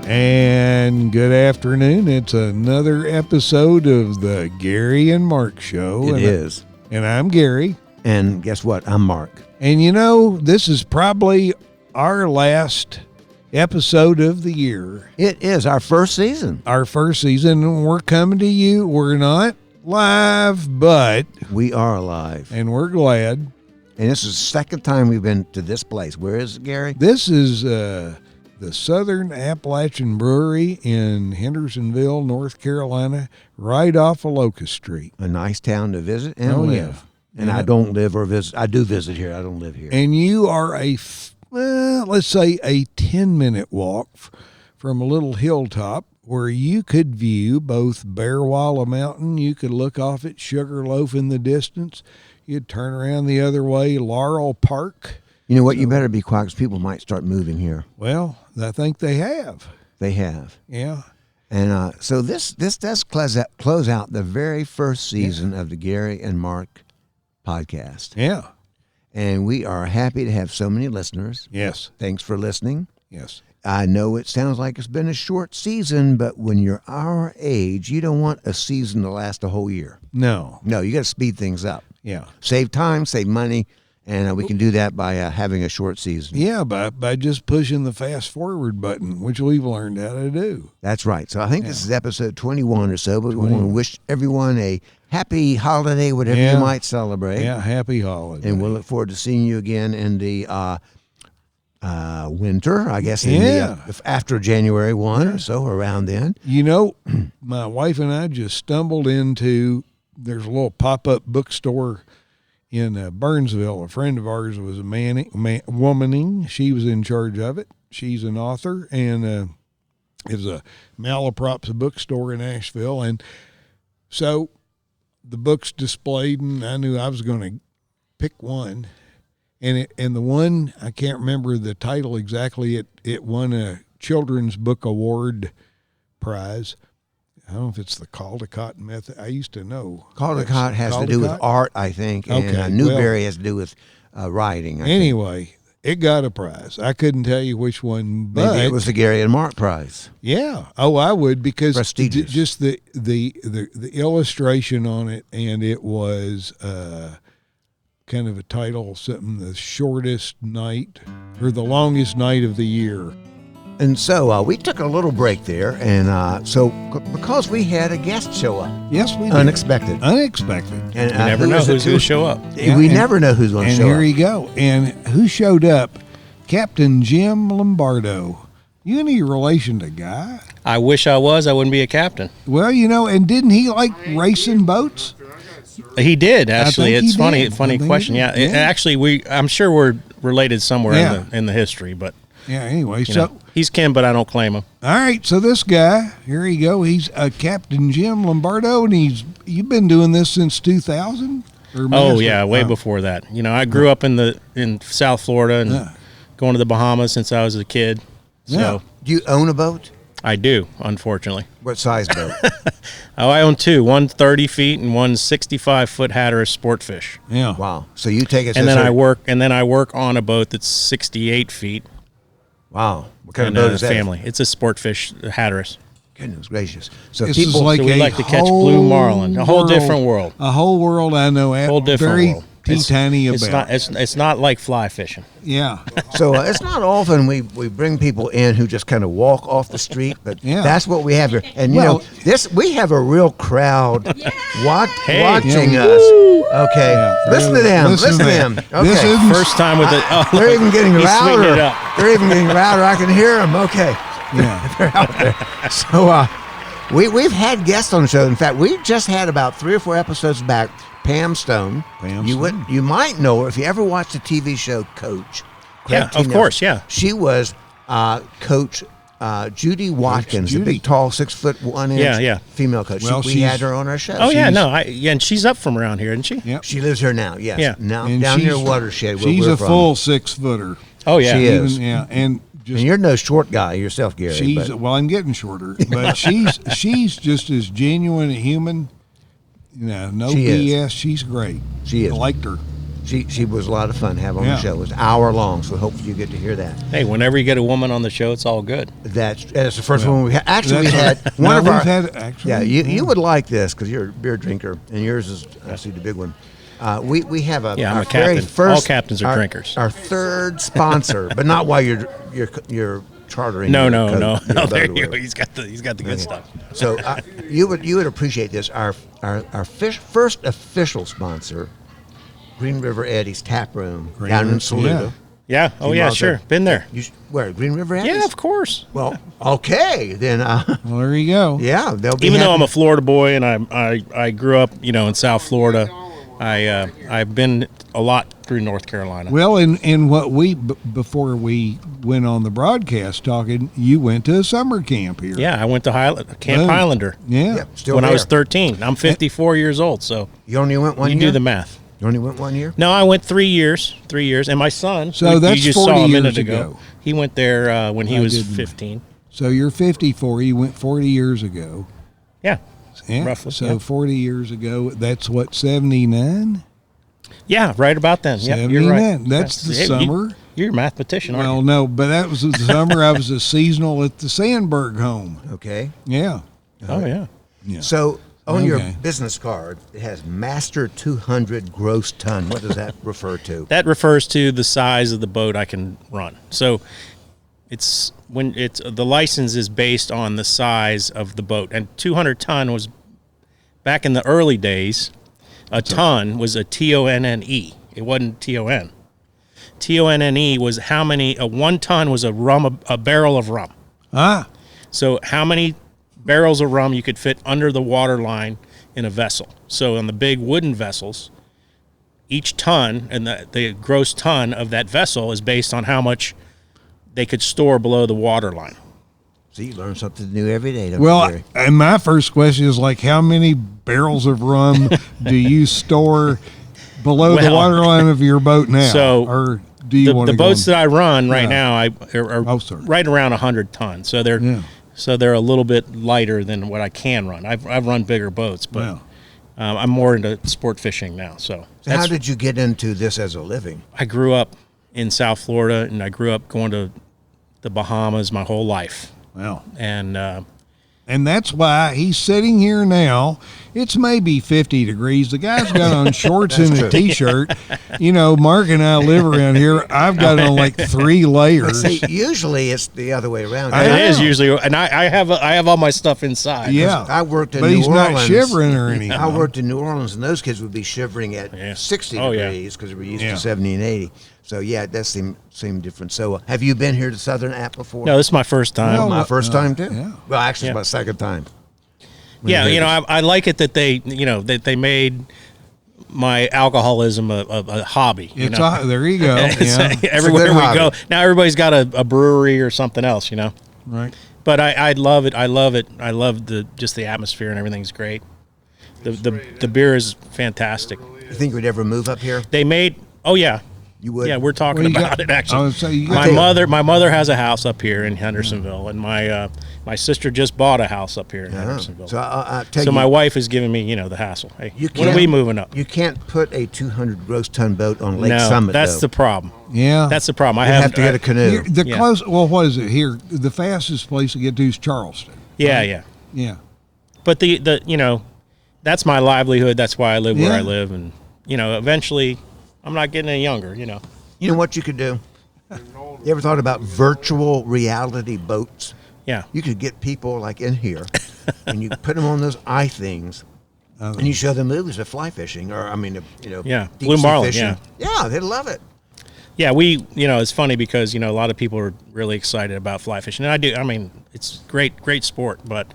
And good afternoon. It's another episode of the Gary and Mark Show. It is. And I'm Gary. And guess what? I'm Mark. And you know, this is probably our last episode of the year. It is our first season. Our first season, and we're coming to you. We're not live, but we are alive. And we're glad. And this is the second time we've been to this place. Where is it, Gary? This is the Southern Appalachian Brewery in Hendersonville, North Carolina, right off of Locust Street. A nice town to visit and live. Yeah. And I don't live or visit. I do visit here. I don't live here. And you are let's say a 10-minute walk from a little hilltop where you could view both Bearwalla Mountain. You could look off at Sugarloaf in the distance. You'd turn around the other way, Laurel Park. You know what? You better be quiet because people might start moving here. Well, I think they have. They have. Yeah. And so this does close out the very first season of the Gary and Mark podcast. Yeah. And we are happy to have so many listeners. Yes. Thanks for listening. Yes. I know it sounds like it's been a short season, but when you're our age, you don't want a season to last a whole year. No. No, you got to speed things up. Yeah. Save time, save money, and we can do that by having a short season. Yeah, by just pushing the fast forward button, which we've learned how to do. That's right. So I think this is episode 21 or so, but we want to wish everyone a happy holiday, whatever you might celebrate. Yeah, happy holiday. And we'll look forward to seeing you again in the winter, I guess, after January 1 or so, around then. You know, my wife and I just stumbled into, there's a little pop-up bookstore in Burnsville. A friend of ours was womaning. She was in charge of it. She's an author, and it was a Malaprops bookstore in Asheville. And so the books displayed, and I knew I was going to pick one. And the one, I can't remember the title exactly, it won a Children's Book Award prize. I don't know if it's the Caldecott method. I used to know. Caldecott has to do with art, I think, and Newberry has to do with writing. Anyway, it got a prize. I couldn't tell you which one, but maybe it was the Gary and Mark prize. Yeah. Oh, I would, because prestigious. Just the illustration on it, and it was kind of a title, something, the shortest night or the longest night of the year. And so we took a little break there, and so because we had a guest show up. Yes, we did. Unexpected. And you never know who's going to show up. We never know who's going to show up. And here you go. And who showed up? Captain Jim Lombardo. You any relation to Guy? I wish I was. I wouldn't be a captain. Well, you know, and didn't he like racing boats? He did, actually. It's funny question. Yeah. Actually, I'm sure we're related somewhere in the history, but yeah, anyway, he's Kim, but I don't claim him. All right, so this guy, here you go. He's Captain Jim Lombardo, and you've been doing this since 2000? Way before that. You know, I grew up in South Florida and going to the Bahamas since I was a kid. So do you own a boat? I do, unfortunately. What size boat? I own two, one 30 feet and one 65-foot Hatteras Sportfish. Yeah. Wow. So you take it. And then I work on a boat that's 68 feet. Wow. What kind of boat is that? Family. It's a Sportfish Hatteras. Goodness gracious. So this people is we like to catch blue marlin. A whole different world. A whole world, I know. A whole different world. Tiny about. It's not like fly fishing. Yeah. So it's not often we bring people in who just kind of walk off the street, but that's what we have here. And you know, we have a real crowd watching us. Okay, listen to them. Listen to them. Okay, this is first time with it. They're even getting louder. They're even getting louder. I can hear them. Okay. Yeah. They're out there. So we've had guests on the show. In fact, we just had about 3 or 4 episodes back. Pam Stone. You might know her if you ever watched the TV show Coach. Yeah, of course, yeah. She was Coach Judy Watkins, the big, tall, 6'1" female coach. Well, we had her on our show. Oh, and she's up from around here, isn't she? Yep. She lives here now, yes. Yeah. Now, down near Watershed, where she's we're a from. full 6-footer. Oh, yeah. She is. And you're no short guy yourself, Gary. Well, I'm getting shorter, but she's just as genuine a human. No she BS. Is. She's great. She is. I liked her. She was a lot of fun to have on the show. It was an hour long, so hopefully you get to hear that. Hey, whenever you get a woman on the show, it's all good. That's the first one we had. Actually, we had one of our. You would like this because you're a beer drinker, and yours is actually the big one. We have a I'm a very captain. first, all captains are drinkers. Our third sponsor, but not while you're chartering. No. There you go. He's got the good stuff. So you would appreciate this. Our first official sponsor, Green River Eddie's Tap Room down in Saluda. Yeah. Oh yeah, sure. Been there. Where Green River Eddie's? Yeah, of course. Well, okay then. Well, there you go. Yeah, they'll be. Even though I'm a Florida boy and I grew up, in South Florida. I've been a lot through North Carolina. Well, in what before we went on the broadcast talking, you went to a summer camp here. Yeah, I went to Camp Highlander. Yeah, still I was 13. I'm 54 years old, so you only went 1 year. You do the math. You only went 1 year? No, I went 3 years. 3 years, and my son. So that's you just 40 saw a years minute ago. He went there when he was 15. So you're 54. You went 40 years ago. Yeah. Roughly. So 40 years ago, that's what, 79? Yeah, right about then. Yeah, you're right. That's the summer. You're a mathematician, aren't you? Well, no, but that was the summer. I was a seasonal at the Sandberg home. Okay. Yeah. Oh, yeah. So on your business card, it has Master 200 gross ton. What does that refer to? That refers to the size of the boat I can run. So the license is based on the size of the boat, and 200 ton was back in the early days. A ton was a TONNE. It wasn't TON. TONNE was how many. 1 ton was a barrel of rum. Ah. So how many barrels of rum you could fit under the water line in a vessel. So on the big wooden vessels, each ton and the gross ton of that vessel is based on how much they could store below the water line. So you learn something new every day. Well, and my first question is how many barrels of rum do you store below the water line of your boat now? So or do you want the boats that I run right now are right around 100 tons. So they're a little bit lighter than what I can run. I've run bigger boats, but I'm more into sport fishing now. So how did you get into this as a living? I grew up in South Florida, and I grew up going to the Bahamas my whole life. Well, and that's why he's sitting here now. It's maybe 50 degrees. The guy's got on shorts and a T-shirt. Mark and I live around here. I've got on 3 layers. See, usually it's the other way around. It is usually, and I have all my stuff inside. Yeah, I worked in New Orleans. But he's not shivering or anything. I worked in New Orleans, and those kids would be shivering at 60 degrees because we're used to 70 and 80. So, that's the same difference. So, have you been here to Southern App before? No, this is my first time. My first time, too? Yeah. Well, actually, it's my second time. I like it that they made my alcoholism a hobby. There you go. Everywhere we go. Now, everybody's got a brewery or something else, Right. But I love it. I love just the atmosphere and everything's great. The beer is fantastic. You think we'd ever move up here? They made, yeah. You would? Yeah, we're talking about it actually. My mother has a house up here in Hendersonville, and my sister just bought a house up here in Hendersonville. So I'll tell you. So my wife is giving me, the hassle. Hey, when are we moving up? You can't put a 200 gross ton boat on Lake Summit. That's the problem. Yeah, that's the problem. I have to get a canoe. What is it here? The fastest place to get to is Charleston. Yeah. But that's my livelihood. That's why I live where I live, and eventually. I'm not getting any younger, You know what you could do? You ever thought about virtual reality boats? Yeah. You could get people in here, and you put them on those eye things, and you show them movies of fly fishing, or deep blue sea marlin, fishing. Yeah, they'd love it. Yeah, it's funny because a lot of people are really excited about fly fishing, and I do. I mean, it's great sport, but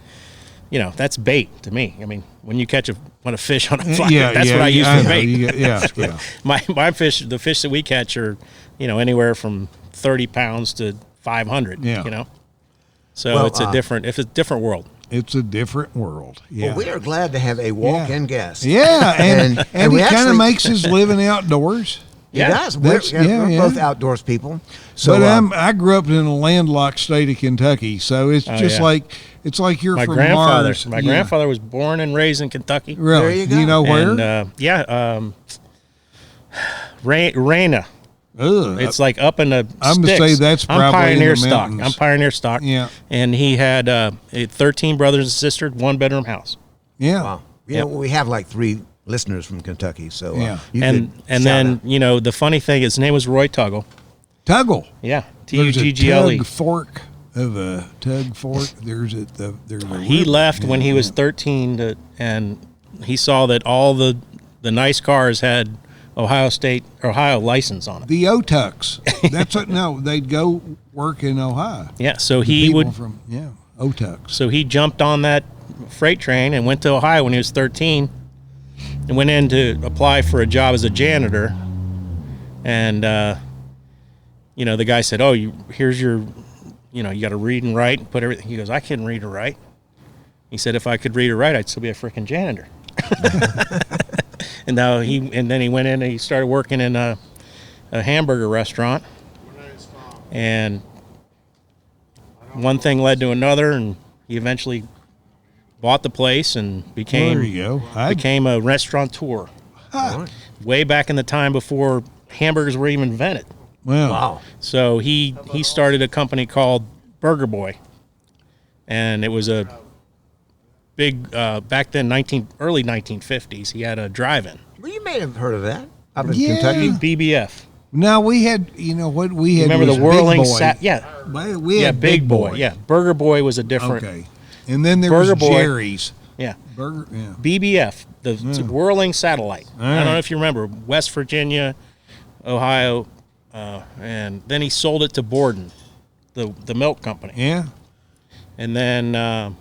that's bait to me. I mean, when you catch a fish on a fly, that's what I use for bait. My fish, the fish that we catch are, anywhere from 30 pounds to 500. So it's a different world. It's a different world. Yeah. Well, we are glad to have a walk-in guest. Yeah, and he kind of makes his living outdoors. He does. We're both outdoors people. So, but I grew up in a landlocked state of Kentucky, so it's just it's like you're from Mars. My grandfather was born and raised in Kentucky. Really? There you go. Do you know where? And, Raina. Ugh, It's like up in the I'm gonna sticks. say that's probably I'm Pioneer in the stock. mountains. I'm Pioneer stock. Yeah. And he had 13 brothers and sisters, 1-bedroom house. Yeah. Wow. You know, we have like 3 listeners from Kentucky, so Yeah. you And could then, shout out. the funny thing, his name was Roy Tuggle. Tuggle. Yeah. There's a Tuggle. tug fork of a tug fork. There's a He river. left when he was 13 and he saw that all the nice cars had Ohio license on them. The Otucks. That's what. No, they'd go work in Ohio. Yeah, so People from Otucks. So he jumped on that freight train and went to Ohio when he was 13 and went in to apply for a job as a janitor. And, the guy said, oh, here's your, you got to read and write and put everything. He goes, I can read or write. He said, if I could read or write, I'd still be a freaking janitor. And then he went in and he started working in a hamburger restaurant. And one thing led to another, and he eventually bought the place and became a restaurateur. Way back in the time before hamburgers were even invented. Wow. So he started a company called Burger Boy, and it was a big back then early 1950s. He had a drive-in. Well, you may have heard of that up in Yeah. Kentucky. BBF. Now we had, what we had. Remember was the whirling Big Boy. Yeah. We had Big Boy. Yeah. Burger Boy was a different. Okay. And then there Burger was Boy. Jerry's. Yeah. Burger. Yeah. BBF, the whirling satellite. All I don't right. know if you remember West Virginia, Ohio, and then he sold it to Borden, the milk company. Yeah. And then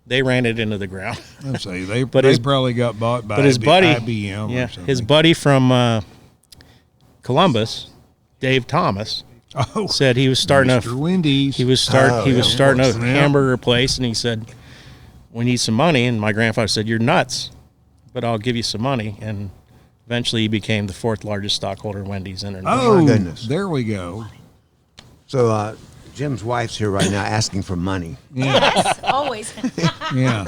they ran it into the ground. Let's say they his- probably got bought by his buddy, IBM or something. his buddy from Columbus, Dave Thomas, said he was starting Mr. Wendy's. he was starting a Yeah. hamburger place, and he said, "We need some money." And my grandfather said, "You're nuts, but I'll give you some money." And eventually, he became the 4th largest stockholder in Wendy's International. Oh, my goodness. there we go. So Jim's wife's here right now asking for money. Yes, always. Yeah.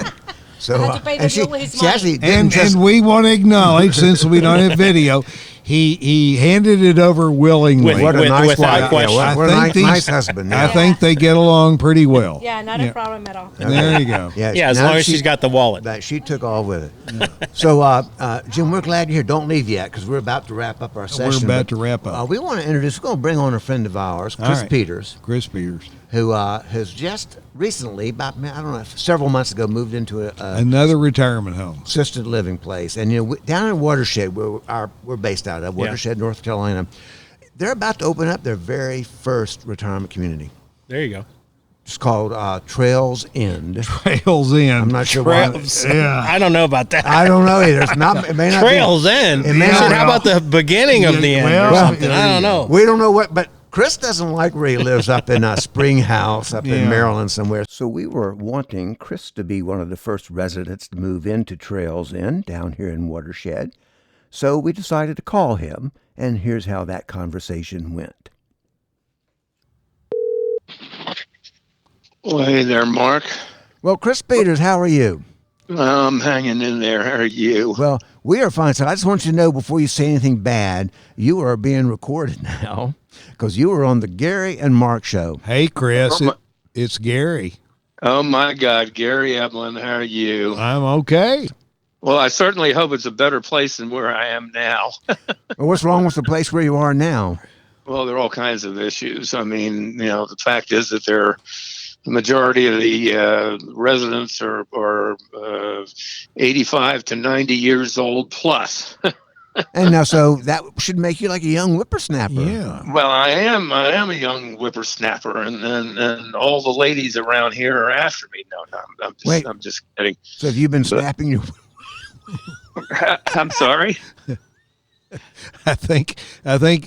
So I have to pay the and she bill with his actually money. didn't And just we want to acknowledge, since we don't have video, he handed it over willingly. With- what a nice without wife. question. Yeah, what a nice husband. I Yeah. think they get along pretty well. Yeah, not a problem at all. There you go. Yeah, as now long as she's got the wallet. that she took all with it. So, Jim, we're glad you're here. Don't leave yet because we're about to wrap up our session. about but, to wrap up. we want to introduce. We're going to bring on a friend of ours, All Chris right. Peters, Chris Peters. who has just recently, about I don't know, several months ago, moved into a Another retirement home. assisted living place, and down in Watershed, where we're based out of Watershed, North Carolina, they're about to open up their very first retirement community. There you go. It's called Trails End. Trails in. I'm not sure Trails. why. Yeah. I don't know about that. I don't know either. It's not. It may not Trails be. End. It may He said, not- how about the beginning of the end well, or something? I don't know. We don't know what, but Chris doesn't like where he lives up in Spring House up in Yeah. Maryland somewhere. So we were wanting Chris to be one of the first residents to move into Trails End down here in Watershed. So we decided to call him, and here's how that conversation went. Well, hey there, Mark. Well, Chris Peters, how are you? I'm hanging in there. How are you? Well, we are fine. So I just want you to know before you say anything bad, you are being recorded now because you were on the Gary and Mark show. Hey, Chris. Oh, my- It's Gary. Oh, my God. Gary Evelyn, how are you? I'm okay. Well, I certainly hope it's a better place than where I am now. Well, what's wrong with the place where you are now? Well, there are all kinds of issues. I mean, the fact is that the majority of the residents are 85 to 90 years old plus. And now, so that should make you like a young whippersnapper. Yeah. Well, I am a young whippersnapper, and all the ladies around here are after me. No, Wait. I'm just kidding. So have you been snapping your... I'm sorry. I think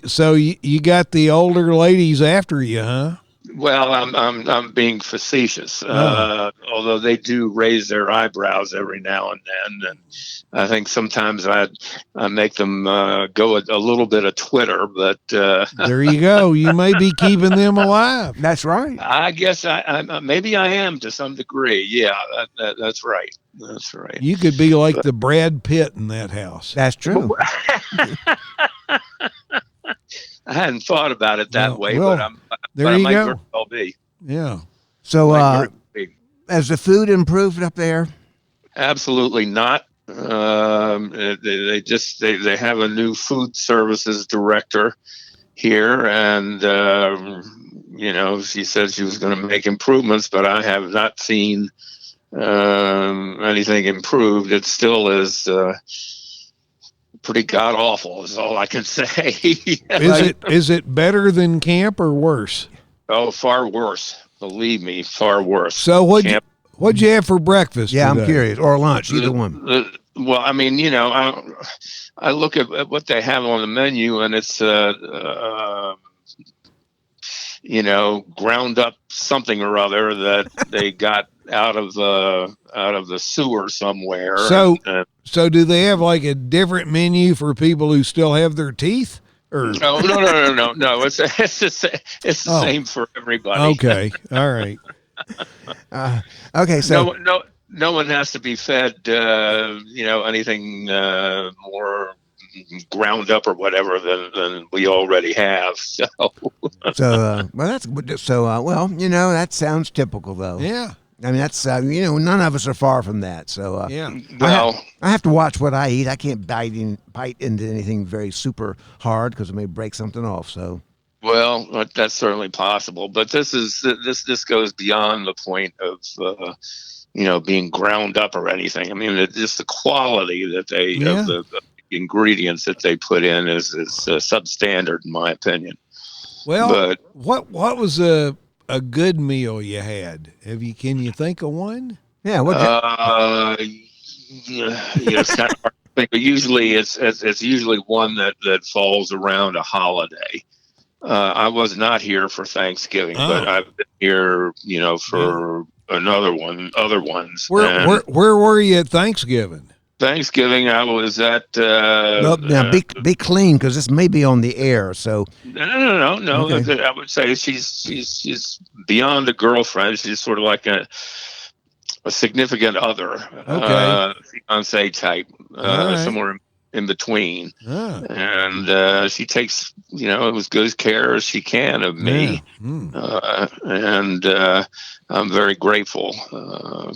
so. You got the older ladies after you, huh? Well, I'm being facetious, although they do raise their eyebrows every now and then, and I think sometimes I make them go a little bit of Twitter, but There you go. You may be keeping them alive. That's right. I guess I maybe I am to some degree. Yeah, that's right. That's right. You could be like the Brad Pitt in that house. That's true. hadn't thought about it that way, well, but there I you might go. very well be. Yeah. So, Might very well be. has the food improved up there? Absolutely not. They have a new food services director here, and she said she was going to make improvements, but I have not seen anything improved. It still is pretty god awful. Is all I can say. Is it better than camp or worse? Oh, far worse. Believe me, far worse. So what'd you have for breakfast? Yeah, today? I'm curious. Or lunch, either one. Well, I mean, I look at what they have on the menu, and it's ground up something or other that they got out of the sewer somewhere. So do they have like a different menu for people who still have their teeth? Or no. It's the same for everybody. Okay, all right. Okay, so no one has to be fed, anything more ground up or whatever than we already have. So, that sounds typical though. Yeah. I mean, that's none of us are far from that. So Yeah. I have to watch what I eat. I can't bite into anything very super hard because it may break something off. So. Well, that's certainly possible, but this goes beyond the point of being ground up or anything. I mean, just the quality that of the ingredients that they put in is substandard in my opinion. Well, but what was a good meal you had? Can you think of one? Yeah. It's kind of hard to think, but usually it's usually one that falls around a holiday. I was not here for Thanksgiving, but I've been here, for other ones. Where were you at Thanksgiving? Thanksgiving, I was at. Now be clean because this may be on the air. So no. Okay. I would say she's beyond a girlfriend. She's sort of like a significant other, fiance type, somewhere in between. And she takes as good care as she can of me. And I'm very grateful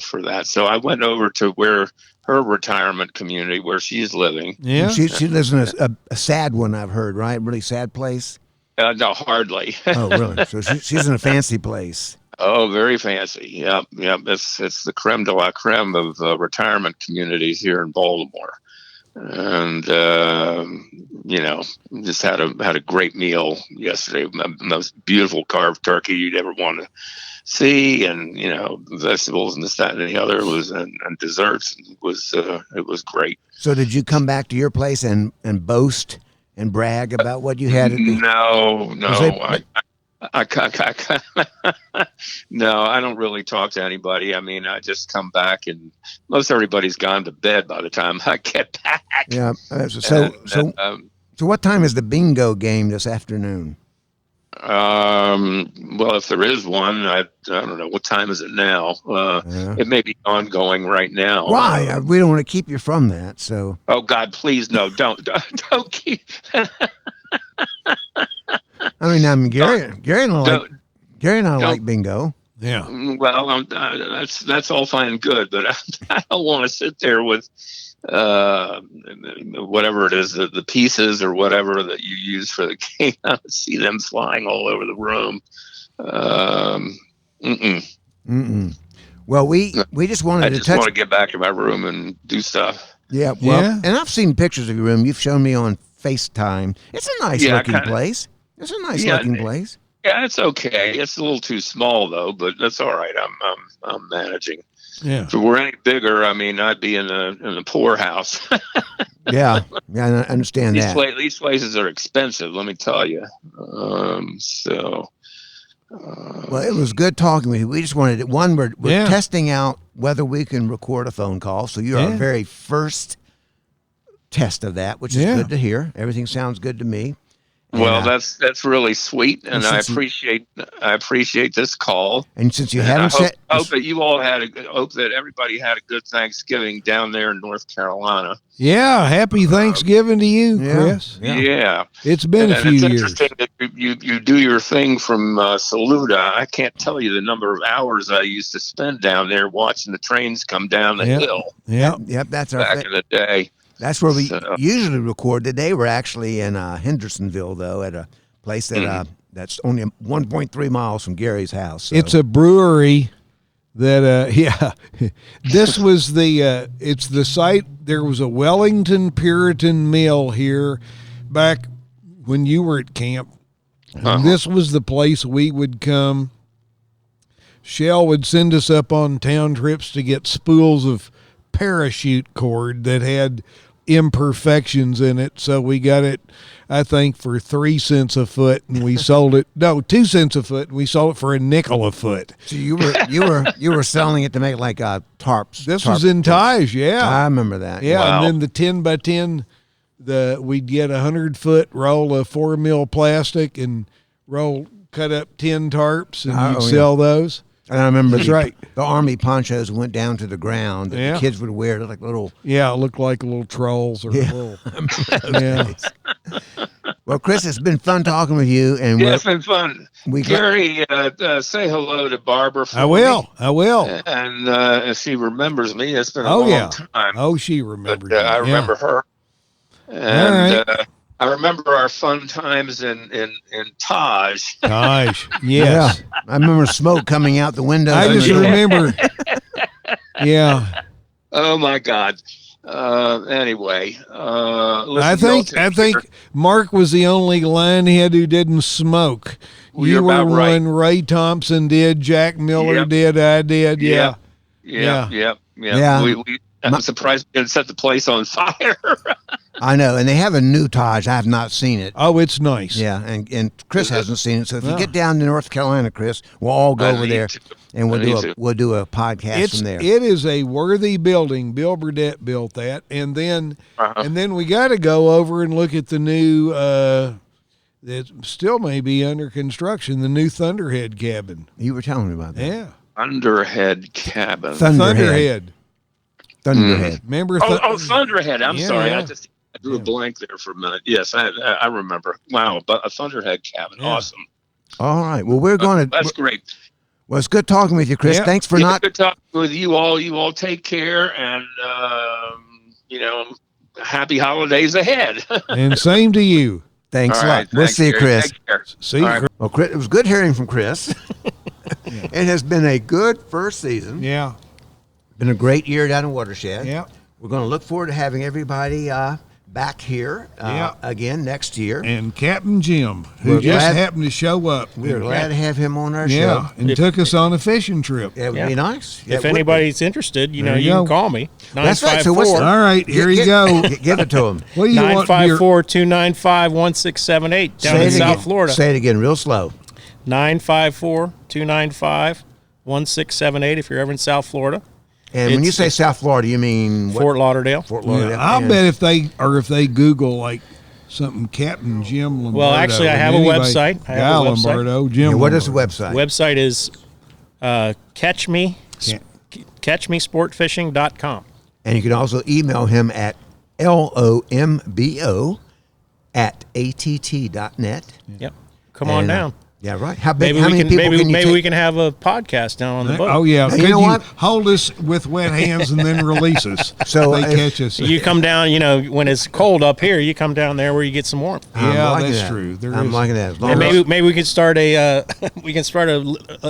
for that. So I went over to where her retirement community where she's living. Yeah, she lives in a sad one, I've heard, right? Really sad place. No, hardly. Oh, really? So she's in a fancy place. Oh, very fancy. Yep. It's the creme de la creme of retirement communities here in Baltimore. And just had a great meal yesterday. Most beautiful carved turkey you'd ever want to see, and vegetables and this, that, and the other and desserts. It was great. So did you come back to your place and boast and brag about what you had? No. No, I don't really talk to anybody. I mean, I just come back, and most everybody's gone to bed by the time I get back. Yeah. So what time is the bingo game this afternoon? Well, if there is one, I don't know. What time is it now? It may be ongoing right now. Why? We don't want to keep you from that. So. Oh God, please no! Don't keep. I mean, Gary and I like bingo. Yeah. Well, that's all fine and good, but I don't want to sit there with whatever it is, the pieces or whatever that you use for the game. I see them flying all over the room. Well, we just wanted to touch. I just want to get back to my room and do stuff. Yeah. Well, and I've seen pictures of your room. You've shown me on FaceTime. It's a nice looking place. It's a nice looking place. Yeah, it's okay. It's a little too small though, but that's all right. I'm managing. Yeah. If it were any bigger, I mean, I'd be in the poorhouse. Yeah, I understand that. These places are expensive, let me tell you. Well, it was good talking with you. We just wanted we're testing out whether we can record a phone call. So you're our very first test of that, which is good to hear. Everything sounds good to me. Well, that's really sweet, and I appreciate this call. And since you And haven't said, hope that you all hope that everybody had a good Thanksgiving down there in North Carolina. Yeah, happy Thanksgiving to you, Chris. Yeah. It's been a few it's years. Interesting that you do your thing from Saluda. I can't tell you the number of hours I used to spend down there watching the trains come down the hill. Yep, that's our back in the day. That's where we usually record. Today we're actually in Hendersonville, though, at a place that that's only 1.3 miles from Gary's house. So. It's a brewery that, this was it's the site. There was a Wellington Puritan mill here back when you were at camp. And this was the place we would come. Shell would send us up on town trips to get spools of parachute cord that had imperfections in it, so we got it, I think, for 3 cents a foot, and we sold it 2 cents a foot, and we sold it for a nickel a foot. So you were selling it to make like tarps. This was in ties, yeah. I remember that. Yeah, Wow. and then the 10 by 10, we'd get 100-foot roll of 4 mil plastic and cut up 10 tarps, and you'd sell those. And I remember That's right. The army ponchos went down to the ground that the kids would wear. Like little. Yeah, it looked like little trolls or little. Yeah. Well, Chris, it's been fun talking with you. And it's been fun. Gary, say hello to Barbara for me. I will. And if she remembers me, it's been a long time. Oh, she remembers me. I remember her. And I remember our fun times in Taj. Taj, yes. Yeah. I remember smoke coming out the windows. I just remember. Yeah. Oh my God. Anyway, I think Mark was the only linehead who didn't smoke. You were one. Ray Thompson did. Jack Miller did. I did. Yeah. I'm surprised we didn't set the place on fire. I know, and they have a new Taj. I have not seen it. Oh, it's nice. Yeah, and Chris hasn't seen it. So if you get down to North Carolina, Chris, we'll all go over there, and we'll do a podcast from there. It is a worthy building. Bill Burdett built that, and then we got to go over and look at the new. That still may be under construction. The new Thunderhead cabin. You were telling me about that. Yeah, Thunderhead cabin. Thunderhead. Remember? Thunderhead. I'm sorry. I drew a blank there for a minute. Yes, I remember. Wow, but a Thunderhead cabin. Yeah. Awesome. All right. Well, we're going to. That's great. Well, it's good talking with you, Chris. Yeah. Thanks for not. Good talking with you all. You all take care, and happy holidays ahead. And same to you. Thanks a lot. We'll see you, Chris. See you. Right. Well, Chris, it was good hearing from Chris. It has been a good first season. Yeah. Been a great year down in Watershed. Yeah. We're going to look forward to having everybody back here again next year. And Captain Jim, who happened to show up. We're glad to have him on our show. Yeah, and took us on a fishing trip. It would be nice. If anybody's interested, you can call me. That's right. So all right, here you go. Give it to him. What do you 954-295-1678 down in South Florida. Say it again real slow. 954-295-1678 if you're ever in South Florida. And when you say South Florida, you mean what? Fort Lauderdale. Fort Lauderdale. Yeah, I'll bet if they Google like something Captain Jim Lombardo. Well, actually, I have a website. Lombardo. Jim. What is the website? Website is catchmesportfishing.com. And you can also email him at lombo@att.net. Yep. Come on down. Yeah, right. How many people can you maybe we can have a podcast down on the boat. Oh, yeah. You know what? Hold us with wet hands and then release us. So they catch us. You come down, when it's cold up here, you come down there where you get some warmth. Yeah, that's true. I'm liking that. And maybe we could start a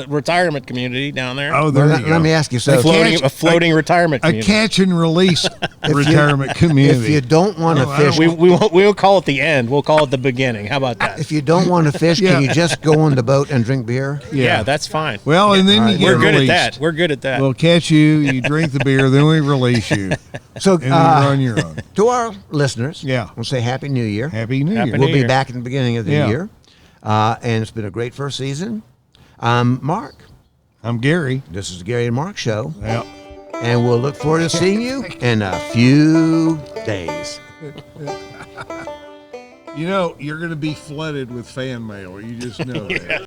retirement community down there. Oh, let me ask you. So a floating retirement community. A catch and release retirement community. If you don't want to fish, we'll call it the end. We'll call it the beginning. How about that? If you don't want to fish, can you just go on the boat and drink beer? Yeah, that's fine. Well, and then you get We're good released. at that. We're good at that. We'll catch you, you drink the beer, then we release you. So and you're on your own. To our listeners, we'll say Happy New Year. Happy New Year. We'll be back at the beginning of the year. And it's been a great first season. I'm Mark. I'm Gary. This is the Gary and Mark Show. Yeah. And we'll look forward to seeing you in a few days. You know, you're going to be flooded with fan mail. You just know that.